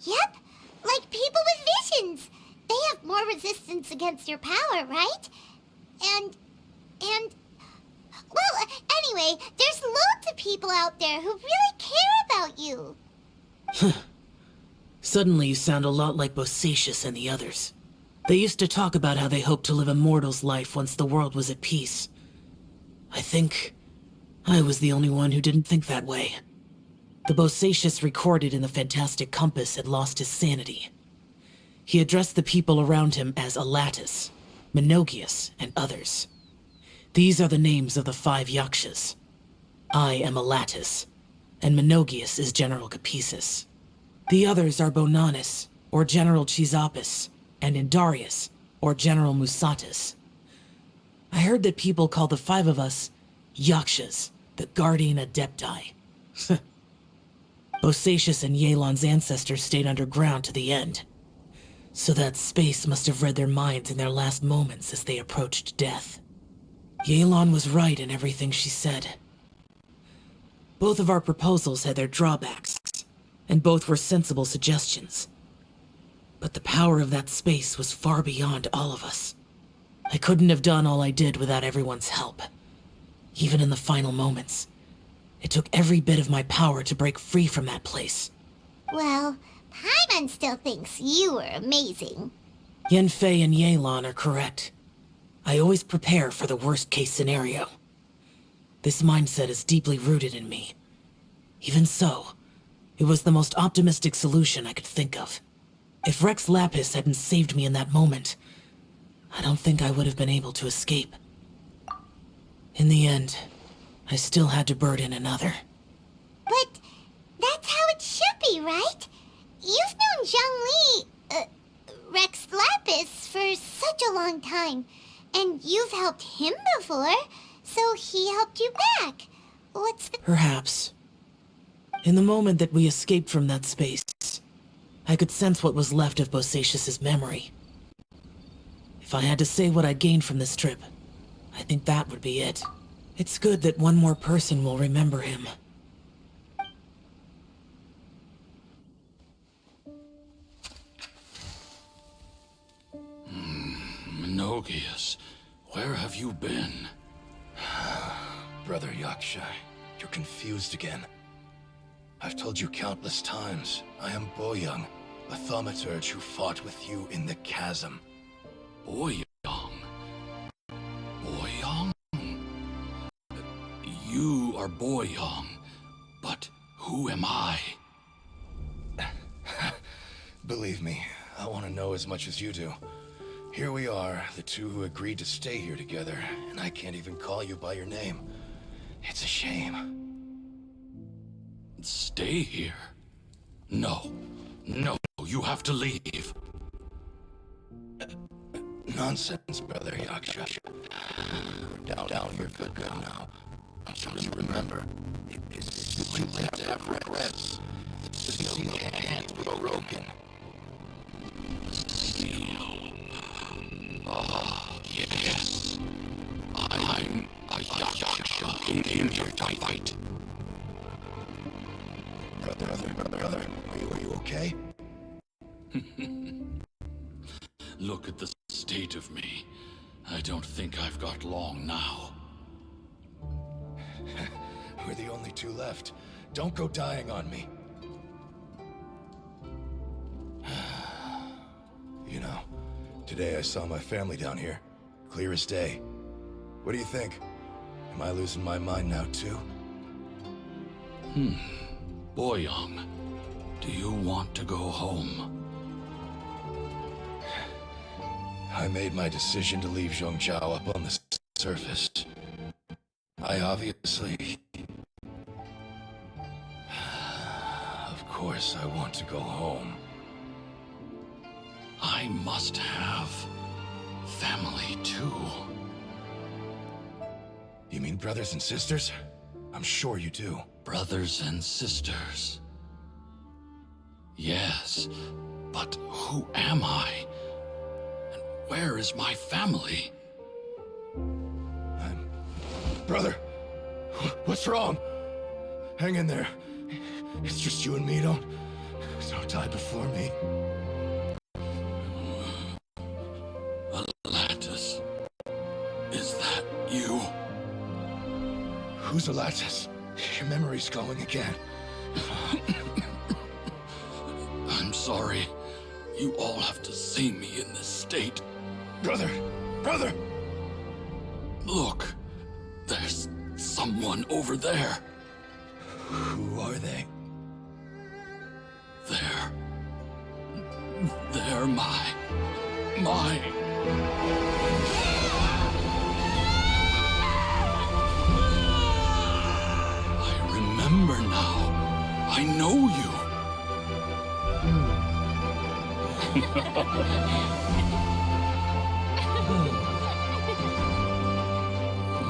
Yep, like people with visions. They have more resistance against your power, right? and... Well, anyway, there's loads of people out there who really care about you. Suddenly you sound a lot like Bosacius and the others. They used to talk about how they hoped to live a mortal's life once the world was at peace. I think I was the only one who didn't think that way. The Bosacius recorded in the Fantastic Compass had lost his sanity. He addressed the people around him as Alatus, Menogias, and others. These are the names of the 5 Yakshas. I am Alatus, and Menogias is General Capisis. The others are Bonanis, or General Chisapis, and Indarius, or General Musatus. I heard that people call the 5 of us Yakshas, the Guardian Adepti. Bosacius and Yelan's ancestors stayed underground to the end. So that space must have read their minds in their last moments as they approached death. Yelan was right in everything she said. Both of our proposals had their drawbacks, and both were sensible suggestions. But the power of that space was far beyond all of us. I couldn't have done all I did without everyone's help. Even in the final moments, it took every bit of my power to break free from that place. Well, Paimon still thinks you were amazing. Yanfei and Yelan are correct. I always prepare for the worst-case scenario. This mindset is deeply rooted in me. Even so, it was the most optimistic solution I could think of. If Rex Lapis hadn't saved me in that moment, I don't think I would have been able to escape. In the end, I still had to burden another. But that's how it should be, right? You've known Zhongli, Rex Lapis, for such a long time. And you've helped him before, so he helped you back. What's the... Perhaps. In the moment that we escaped from that space, I could sense what was left of Bosacius's memory. If I had to say what I gained from this trip, I think that would be it. It's good that one more person will remember him. Menogias, where have you been? Brother Yaksha, you're confused again. I've told you countless times, I am Boyoung, a thaumaturge who fought with you in the chasm. Boyoung? Boyoung? You are Boyoung, but who am I? Believe me, I want to know as much as you do. Here we are, the two who agreed to stay here together, and I can't even call you by your name. It's a shame. Stay here? No. No, you have to leave. Nonsense, Brother Yaksha. We're down here for good now. Don't you remember? It's too late to have regrets. The seal can't be broken. Seal. Ah, yes. I'm a Yaksha who came here to fight. Brother, are you okay? Look at the state of me. I don't think I've got long now. We're the only two left. Don't go dying on me. You know, today I saw my family down here. Clear as day. What do you think? Am I losing my mind now too? Boyoung, do you want to go home? I made my decision to leave Zhongzhao up on the surface. I obviously... Of course I want to go home. I must have family too. You mean brothers and sisters? I'm sure you do. Brothers and sisters. Yes, but who am I? And where is my family? Brother, what's wrong? Hang in there. It's just you and me, don't die before me. Atlantis. Is Kuzalatis, your memory's going again. I'm sorry. You all have to see me in this state. Brother! Brother! Look, there's someone over there. Who are they? They're my... I remember now. I know you.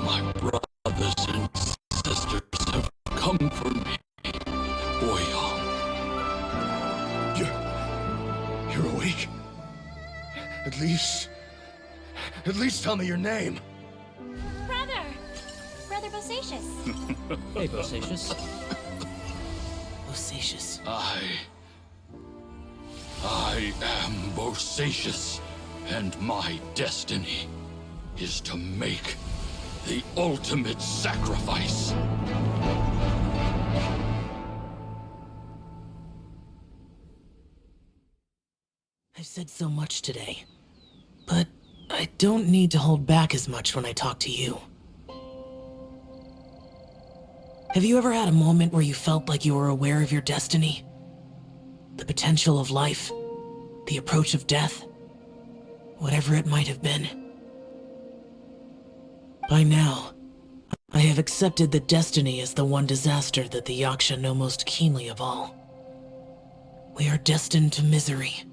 My brothers and sisters have come for me. Boyong. You're awake? At least tell me your name. Brother Bosacius. Hey, Bosacius. Bosacius. I am Bosacius, and my destiny is to make the ultimate sacrifice. I've said so much today, but I don't need to hold back as much when I talk to you. Have you ever had a moment where you felt like you were aware of your destiny? The potential of life? The approach of death? Whatever it might have been. By now, I have accepted that destiny is the one disaster that the Yaksha know most keenly of all. We are destined to misery.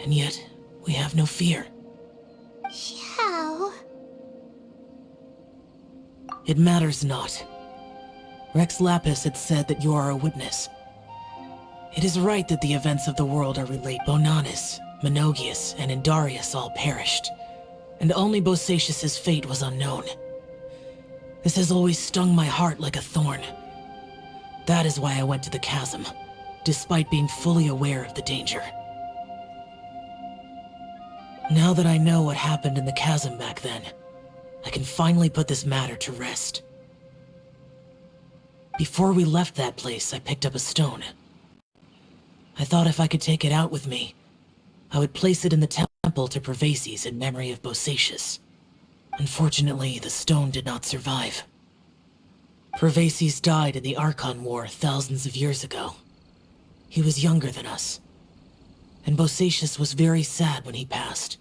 And yet, we have no fear. Xiao. It matters not. Rex Lapis had said that you are a witness. It is right that the events of the world are related. Bonanis, Menogias, and Indarius all perished, and only Bosacius's fate was unknown. This has always stung my heart like a thorn. That is why I went to the chasm, despite being fully aware of the danger. Now that I know what happened in the chasm back then, I can finally put this matter to rest. Before we left that place, I picked up a stone. I thought if I could take it out with me, I would place it in the temple to Pervases in memory of Bosacius. Unfortunately, the stone did not survive. Pervases died in the Archon War thousands of years ago. He was younger than us, and Bosacius was very sad when he passed.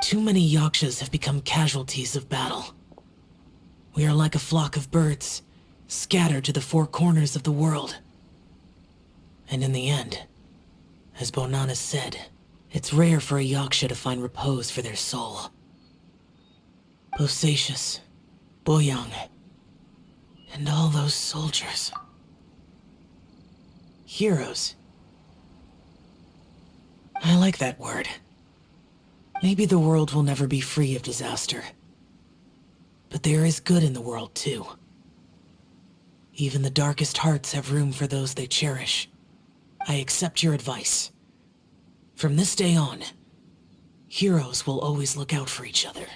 Too many Yakshas have become casualties of battle. We are like a flock of birds, scattered to the four corners of the world. And in the end, as Bonanis said, it's rare for a Yaksha to find repose for their soul. Bosacius, Boyang, and all those soldiers. Heroes. I like that word. Maybe the world will never be free of disaster. But there is good in the world, too. Even the darkest hearts have room for those they cherish. I accept your advice. From this day on, heroes will always look out for each other.